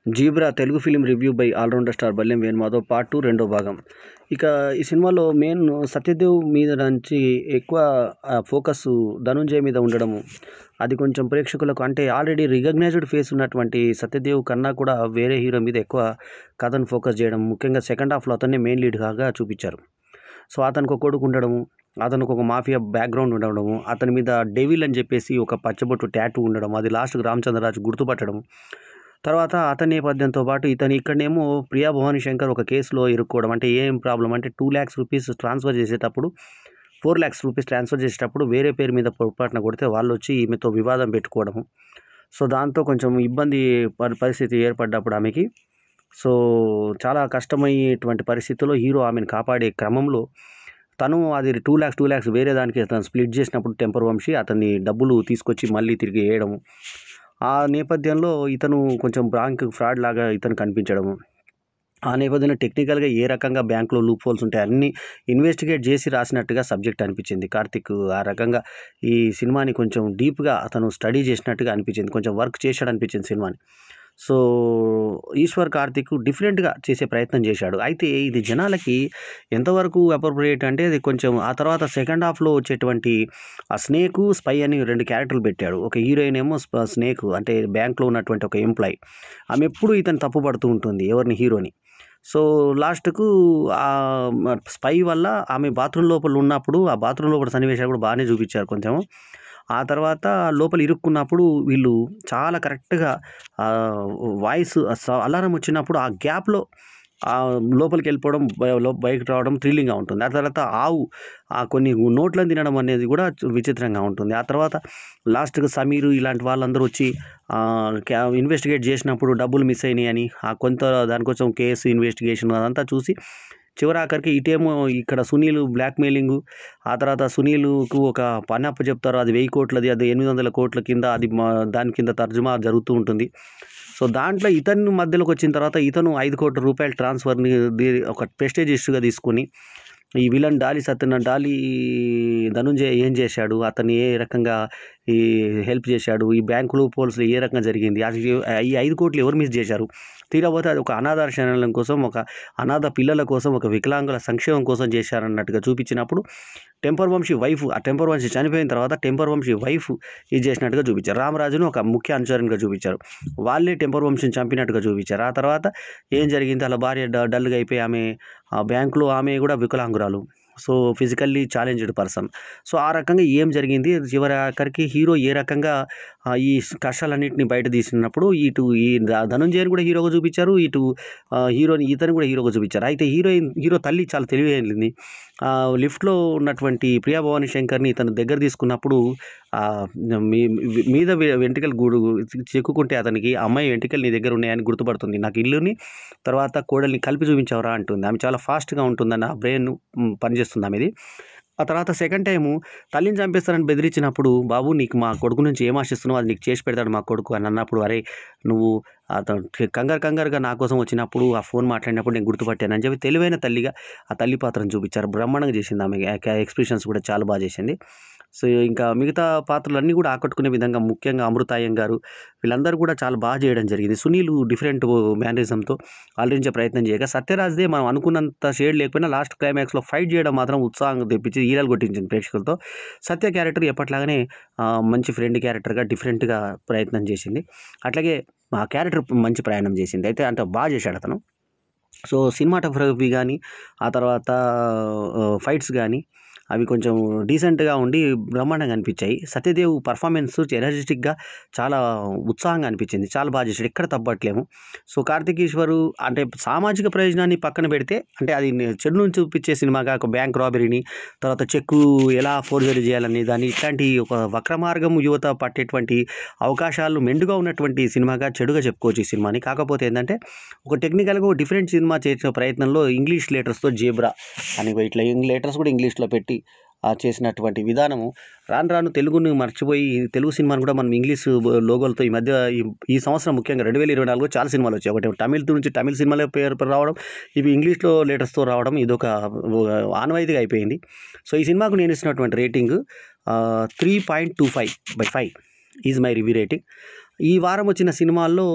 Zebra Telugu film review by allrounder star Ballem Venumadhav part 2 రెండో భాగం. ఇక ఈ సినిమాలో మెయిన్ సత్యదేవ్ మీద నుంచి ఎక్కువ ఫోకస్ ధనుంజయ్ మీద ఉండడము, అది కొంచెం ప్రేక్షకులకు అంటే ఆల్రెడీ రికగ్నైజ్డ్ ఫేస్ ఉన్నటువంటి సత్యదేవ్ కన్నా కూడా వేరే హీరో మీద ఎక్కువ కథను ఫోకస్ చేయడం, ముఖ్యంగా సెకండ్ హాఫ్లో అతన్నే మెయిన్ లీడ్ కాగా చూపించారు. సో అతనికి ఒక కొడుకు ఉండడము, అతనికి ఒక మాఫియా బ్యాక్గ్రౌండ్ ఉండడము, అతని మీద డెవిల్ అని చెప్పేసి ఒక పచ్చబొట్టు ట్యాటూ ఉండడం, అది లాస్ట్కి రామచంద్రరాజు గుర్తుపట్టడం. తర్వాత అతని నేపథ్యంతో పాటు ఇక్కడనేమో ప్రియా భవానీ శంకర్ ఒక కేసులో ఇరుక్కోవడం. అంటే ఏం ప్రాబ్లం అంటే 2 lakhs రూపీస్ ట్రాన్స్ఫర్ చేసేటప్పుడు 4 lakhs రూపీస్ ట్రాన్స్ఫర్ చేసేటప్పుడు వేరే పేరు మీద పొరపాటున కొడితే వాళ్ళు వచ్చి ఈమెతో వివాదం పెట్టుకోవడము. సో దాంతో కొంచెం ఇబ్బంది పరిస్థితి ఏర్పడ్డప్పుడు ఆమెకి, సో చాలా కష్టమయ్యేటువంటి పరిస్థితుల్లో హీరో ఆమెను కాపాడే క్రమంలో తను అది 2 lakhs వేరే దానికి తను స్ప్లిట్ చేసినప్పుడు టెంపర్ వంశీ అతన్ని డబ్బులు తీసుకొచ్చి మళ్ళీ తిరిగి వేయడము. ఆ నేపథ్యంలో ఇతను కొంచెం బ్యాంక్ ఫ్రాడ్ లాగా ఇతను కనిపించడము. ఆ నేపథ్యంలో టెక్నికల్గా ఏ రకంగా బ్యాంకులో లూప్ హోల్స్ ఉంటాయి అన్నీ ఇన్వెస్టిగేట్ చేసి రాసినట్టుగా సబ్జెక్ట్ అనిపించింది కార్తిక్. ఆ రకంగా ఈ సినిమాని కొంచెం డీప్గా అతను స్టడీ చేసినట్టుగా అనిపించింది, కొంచెం వర్క్ చేశాడు అనిపించింది సినిమాని. సో ఈశ్వర్ కార్తిక్ డిఫరెంట్గా చేసే ప్రయత్నం చేశాడు. అయితే ఇది జనాలకి ఎంతవరకు అప్రోప్రియేట్ అంటే అది కొంచెం ఆ తర్వాత సెకండ్ హాఫ్లో వచ్చేటువంటి ఆ స్నేకు స్పై అని 2 క్యారెక్టర్లు పెట్టాడు. ఒక హీరోయిన్ ఏమో స్నేక్ అంటే బ్యాంక్లో ఉన్నటువంటి ఒక ఎంప్లాయ్, ఆమె ఎప్పుడు ఇతను తప్పుపడుతూ ఉంటుంది ఎవరిని, హీరోని. సో లాస్ట్కు ఆ స్పై వల్ల ఆమె బాత్రూమ్ లోపల ఉన్నప్పుడు ఆ బాత్రూమ్ లోపల సన్నివేశాలు కూడా బాగానే చూపించారు కొంచెం. ఆ తర్వాత లోపల ఇరుక్కున్నప్పుడు వీళ్ళు చాలా కరెక్ట్గా వాయిస్ అలారం వచ్చినప్పుడు ఆ గ్యాప్లో లోపలికి వెళ్ళిపోవడం, బయటకు రావడం థ్రిల్లింగ్గా ఉంటుంది. ఆ తర్వాత ఆవు కొన్ని నోట్లను తినడం అనేది కూడా విచిత్రంగా ఉంటుంది. ఆ తర్వాత లాస్ట్గా సమీరు ఇలాంటి వాళ్ళందరూ వచ్చి ఇన్వెస్టిగేట్ చేసినప్పుడు డబ్బులు మిస్ అయినాయి అని కొంత దానికోసం కేసు ఇన్వెస్టిగేషన్ అదంతా చూసి చివరాఖరికి ఇటేమో ఇక్కడ సునీల్ బ్లాక్మెయిలింగు, ఆ తర్వాత సునీల్కు ఒక పని అప్పు చెప్తారు, అది 1000 కోట్లది, అది 800 కోట్ల కింద, అది దాని కింద తర్జుమా జరుగుతూ ఉంటుంది. సో దాంట్లో ఇతను మధ్యలోకి వచ్చిన తర్వాత ఇతను 5 కోట్ల రూపాయల ట్రాన్స్ఫర్ని ఒక ప్రెస్టేజ్ ఇష్యూగా తీసుకొని ఈ విలన్ డాలీ ధనుంజయ్ ఏం చేశాడు, అతన్ని ఏ రకంగా ఈ హెల్ప్ చేశాడు, ఈ బ్యాంకు లూప్ హోల్స్లో ఏ రకంగా జరిగింది, అది ఈ 5 కోట్లు ఎవరు మిస్ చేశారు, తీరబోతే అది ఒక అనాథాశ్రయం కోసం, ఒక అనాథ పిల్లల కోసం, ఒక వికలాంగుల సంక్షేమం కోసం చేశారన్నట్టుగా చూపించినప్పుడు టెంపర్ వంశీ వైఫ్, ఆ టెంపర్ వంశీ చనిపోయిన తర్వాత టెంపర్ వంశీ వైఫ్ ఇది చేసినట్టుగా చూపించారు. రామరాజును ఒక ముఖ్య అనుచరునిగా చూపించారు, వాళ్ళే టెంపర్ వంశీని చంపినట్టుగా చూపించారు. ఆ తర్వాత ఏం జరిగింది, అలా భార్య డల్గా అయిపోయి ఆమె ఆ బ్యాంకులో ఆమె కూడా వికలాంగురాలు, so physically challenged person. So ఆ రకంగా ఏం జరిగింది, చివరి ఆఖరికి హీరో ఏ రకంగా ఈ కష్టాలన్నింటినీ బయట తీసినప్పుడు ఇటు ఈ ధనుంజయని కూడా హీరోగా చూపించారు, ఇటు ఇతను కూడా హీరోగా చూపించారు. అయితే హీరో తల్లి చాలా తెలివైంది. లిఫ్ట్లో ఉన్నటువంటి ప్రియా భవానీ శంకర్ని ఇతను దగ్గర తీసుకున్నప్పుడు మీద వెంట్రుకలు చెక్కుకుంటే అతనికి అమ్మాయి వెంట్రుకలు నీ దగ్గర ఉన్నాయని గుర్తుపడుతుంది, నాకు ఇల్లుని తర్వాత కోడల్ని కలిపి చూపించావరా అంటుంది. ఆమె చాలా ఫాస్ట్గా ఉంటుందని ఆ బ్రెయిన్ పనిచేస్తుంది ఆమెది. ఆ తర్వాత సెకండ్ టైము తల్లిని చంపేస్తారని బెదిరించినప్పుడు, బాబు నీకు మా కొడుకు నుంచి ఏం ఆశిస్తున్నావు అది నీకు చేసి పెడతాడు మా కొడుకు అని అన్నప్పుడు, అరే నువ్వు అతను కంగారుగా నా కోసం వచ్చినప్పుడు ఆ ఫోన్ మాట్లాడినప్పుడు నేను గుర్తుపట్టాను అని చెప్పి తెలివైన తల్లిగా ఆ తల్లి పాత్రను చూపించారు. బ్రహ్మాండంగా చేసింది ఆమె, ఎక్స్ప్రెషన్స్ కూడా చాలా బాగా చేసింది. సో ఇంకా మిగతా పాత్రలన్నీ కూడా ఆకట్టుకునే విధంగా, ముఖ్యంగా అమృతాయం గారు వీళ్ళందరూ కూడా చాలా బాగా చేయడం జరిగింది. సునీల్ డిఫరెంట్ మేనరిజంతో అలరించే ప్రయత్నం చేయగా, సత్యరాజ్దే మనం అనుకున్నంత షేడ్ లేకపోయినా లాస్ట్ క్లైమాక్స్లో ఫైట్ చేయడం మాత్రం ఉత్సాహంగా తెప్పించి ఈలలు కొట్టించింది ప్రేక్షకులతో. సత్య క్యారెక్టర్ ఎప్పట్లాగానే మంచి ఫ్రెండ్ క్యారెక్టర్గా డిఫరెంట్గా ప్రయత్నం చేసింది, అట్లాగే ఆ క్యారెక్టర్ మంచి ప్రయాణం చేసింది. అయితే అంటే బాగా చేశాడు అతను. సో సినిమాటోగ్రఫీ కానీ ఆ తర్వాత ఫైట్స్ కానీ అవి కొంచెం డీసెంట్గా ఉండి బ్రహ్మాండంగా అనిపించాయి. సత్యదేవ్ పర్ఫార్మెన్స్ ఎనర్జెటిక్గా చాలా ఉత్సాహంగా అనిపించింది, చాలా బాగా చేశాడు, ఎక్కడ తప్పట్లేము. సో కార్తిక్ ఈశ్వరు అంటే సామాజిక ప్రయోజనాన్ని పక్కన పెడితే, అంటే అది చెడు నుంచి చూపించే సినిమాగా ఒక బ్యాంక్ రాబరీని, తర్వాత చెక్కు ఎలా ఫోర్జరీ చేయాలని దాన్ని ఇట్లాంటి ఒక వక్రమార్గం యువత పట్టేటువంటి అవకాశాలు మెండుగా ఉన్నటువంటి సినిమాగా చెడుగా చెప్పుకోవచ్చు ఈ సినిమాని. కాకపోతే ఏంటంటే ఒక టెక్నికల్గా ఒక డిఫరెంట్ సినిమా చేసిన ప్రయత్నంలో ఇంగ్లీష్ లెటర్స్తో జీబ్రా అని ఇట్లా లెటర్స్ కూడా ఇంగ్లీష్లో పెట్టి చేసినటువంటి విధానము రాను తెలుగుని మర్చిపోయి తెలుగు సినిమాను కూడా మనం ఇంగ్లీష్ లోగోలతో ఈ మధ్య ఈ సంవత్సరం ముఖ్యంగా 2024 చాలా సినిమాలు వచ్చాయి. ఒకటి తమిళ సినిమాలే పేరు రావడం, ఇవి ఇంగ్లీష్లో లెటర్స్తో రావడం, ఇదొక ఆనవాయితీగా అయిపోయింది. సో ఈ సినిమాకు నేను ఇచ్చినటువంటి rating 3.25/5 is my review rating. ఈ వారం వచ్చిన సినిమాల్లో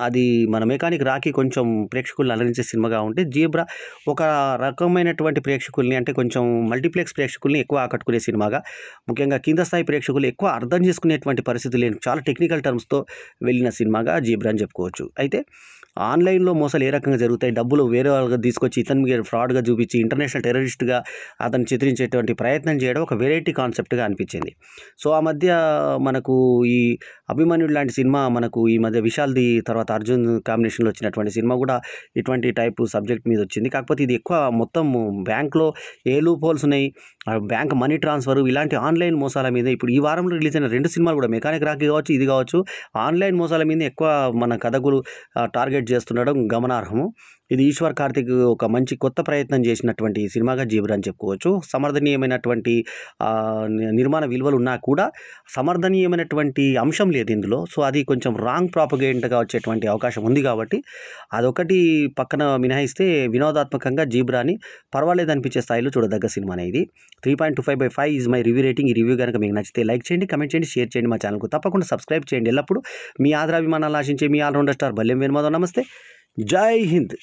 అది మన మెకానిక్ రాకీ కొంచెం ప్రేక్షకుల్ని అలరించే సినిమాగా ఉంటే, జీబ్రా ఒక రకమైనటువంటి ప్రేక్షకుల్ని, అంటే కొంచెం మల్టీప్లెక్స్ ప్రేక్షకుల్ని ఎక్కువ ఆకట్టుకునే సినిమాగా, ముఖ్యంగా కింద స్థాయి ప్రేక్షకులు ఎక్కువ అర్థం చేసుకునేటువంటి పరిస్థితి లేని చాలా టెక్నికల్ టర్మ్స్తో వెళ్ళిన సినిమాగా జీబ్రా అని చెప్పుకోవచ్చు. అయితే ఆన్లైన్లో మోసాలు ఏ రకంగా జరుగుతాయి, డబ్బులు వేరే వాళ్ళకి తీసుకొచ్చి ఇతని ఫ్రాడ్గా చూపించి ఇంటర్నేషనల్ టెర్రరిస్ట్గా అతను చిత్రించేటువంటి ప్రయత్నం చేయడం ఒక వెరైటీ కాన్సెప్ట్గా అనిపించింది. సో ఆ మధ్య మనకు ఈ అభిమన్యుడు లాంటి సినిమా, మనకు ఈ మధ్య విశాల్ది తర్వాత అర్జున్ కాంబినేషన్లో వచ్చినటువంటి సినిమా కూడా ఇటువంటి టైపు సబ్జెక్ట్ మీద వచ్చింది. కాకపోతే ఇది ఎక్కువ మొత్తం బ్యాంక్లో ఏ లూప్ హోల్స్ ఉన్నాయి, బ్యాంక్ మనీ ట్రాన్స్ఫర్, ఇలాంటి ఆన్లైన్ మోసాల మీద ఇప్పుడు ఈ వారంలో రిలీజ్ అయిన 2 సినిమాలు కూడా మెకానిక్ రాకీ కావచ్చు, ఇది కావచ్చు, ఆన్లైన్ మోసాల మీద ఎక్కువ మన కథకులు టార్గెట్ చేస్తుండడం గమనార్హము. ఇది ఈశ్వర్ కార్తిక్ ఒక మంచి కొత్త ప్రయత్నం చేసినటువంటి సినిమాగా జీబ్రా అని చెప్పుకోవచ్చు. సమర్థనీయమైనటువంటి నిర్మాణ విలువలు ఉన్నా కూడా సమర్థనీయమైనటువంటి అంశం లేదు ఇందులో. సో అది కొంచెం రాంగ్ ప్రాపగేండ్గా వచ్చేటువంటి అవకాశం ఉంది కాబట్టి అదొకటి పక్కన మినహాయిస్తే వినోదాత్మకంగా జీబ్రాని పర్వాలేదు అనిపించే స్థాయిలో చూడదగ్గ సినిమానే ఇది. 3.25/5 ఈజ్ మై రివ్యూ రేటింగ్. ఈ రివ్యూ కనుక మీకు నచ్చితే లైక్ చేయండి, కమెంట్ చేయండి, షేర్ చేయండి. మా ఛానల్కు తప్పకుండా సబ్స్క్రైబ్ చేయండి. ఎల్లప్పుడూ మీ ఆదరాభిమానాలు ఆశించే మీ ఆల్రౌండర్ స్టార్ బల్లెం వేణుమాధవ్. నమస్తే, జై హింద్.